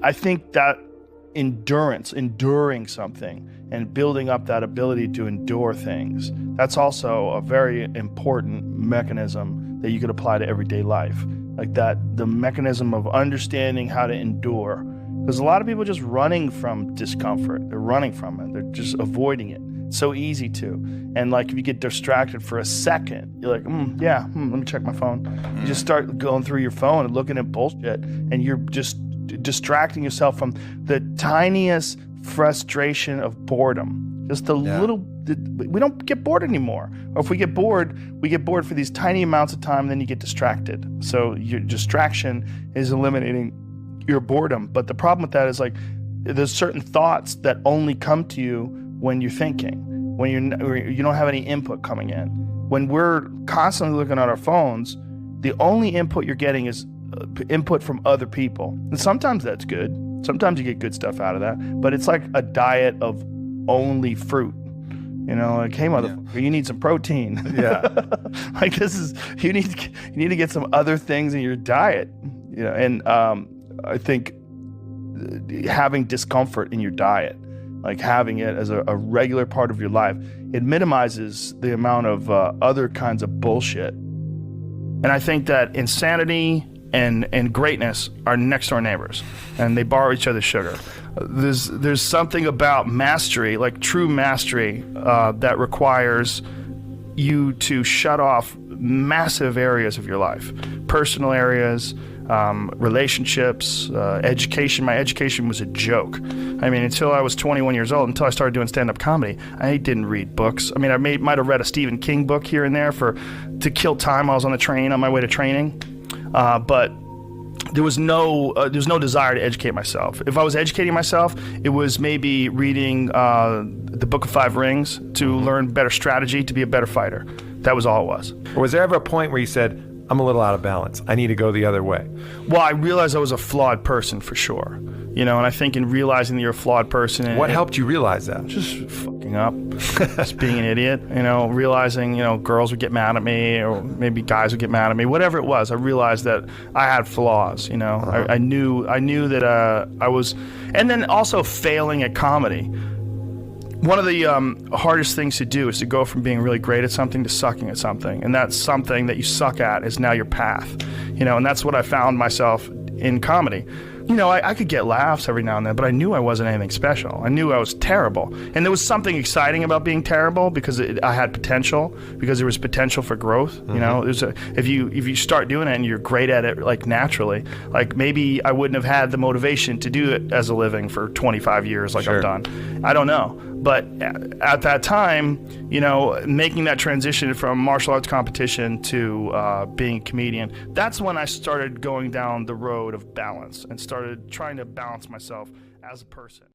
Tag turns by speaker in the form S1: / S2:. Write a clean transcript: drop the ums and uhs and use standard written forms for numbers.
S1: I think that enduring something and building up that ability to endure things, that's also a very important mechanism that you could apply to everyday life. Like that, the mechanism of understanding how to endure. Because a lot of people are just running from discomfort. They're running from it. They're just avoiding it. It's so easy to. And like if you get distracted for a second, you're like, let me check my phone. You just start going through your phone and looking at bullshit, and you're just distracting yourself from the tiniest frustration of boredom. Just the little, we don't get bored anymore. Or if we get bored for these tiny amounts of time, then you get distracted. So your distraction is eliminating your boredom. But the problem with that is like, there's certain thoughts that only come to you when you're thinking, when you don't have any input coming in. When we're constantly looking at our phones, the only input you're getting is input from other people. And sometimes that's good. Sometimes you get good stuff out of that. But it's like a diet of only fruit. You know, like, hey, motherfucker, you need some protein. Yeah. Like you need to get some other things in your diet. You know, and I think having discomfort in your diet, like having it as a regular part of your life, it minimizes the amount of other kinds of bullshit. And I think that insanity and greatness are next door neighbors, and they borrow each other's sugar. There's something about mastery, like true mastery, that requires you to shut off massive areas of your life, personal areas, relationships, education. My education was a joke. I mean, until I was 21 years old, until I started doing stand-up comedy, I didn't read books. I mean, I might have read a Stephen King book here and there to kill time while I was on the train on my way to training. But there was no desire to educate myself. If I was educating myself, it was maybe reading the Book of Five Rings to learn better strategy, to be a better fighter. That was all it was.
S2: Or was there ever a point where you said, I'm a little out of balance, I need to go the other way?
S1: Well, I realized I was a flawed person for sure. You know, and I think in realizing that you're a flawed person...
S2: What helped you realize that?
S1: Just fucking up. Just being an idiot. You know, realizing, girls would get mad at me, or maybe guys would get mad at me. Whatever it was, I realized that I had flaws, you know. I knew that I was... And then also failing at comedy. One of the hardest things to do is to go from being really great at something to sucking at something. And that something that you suck at is now your path. You know, and that's what I found myself in comedy. You know, I could get laughs every now and then, but I knew I wasn't anything special. I knew I was terrible. And there was something exciting about being terrible because I had potential, because there was potential for growth. You know, if you start doing it and you're great at it, like naturally, like maybe I wouldn't have had the motivation to do it as a living for 25 years like I've done. I don't know. But at that time, you know, making that transition from martial arts competition to being a comedian, that's when I started going down the road of balance and started trying to balance myself as a person.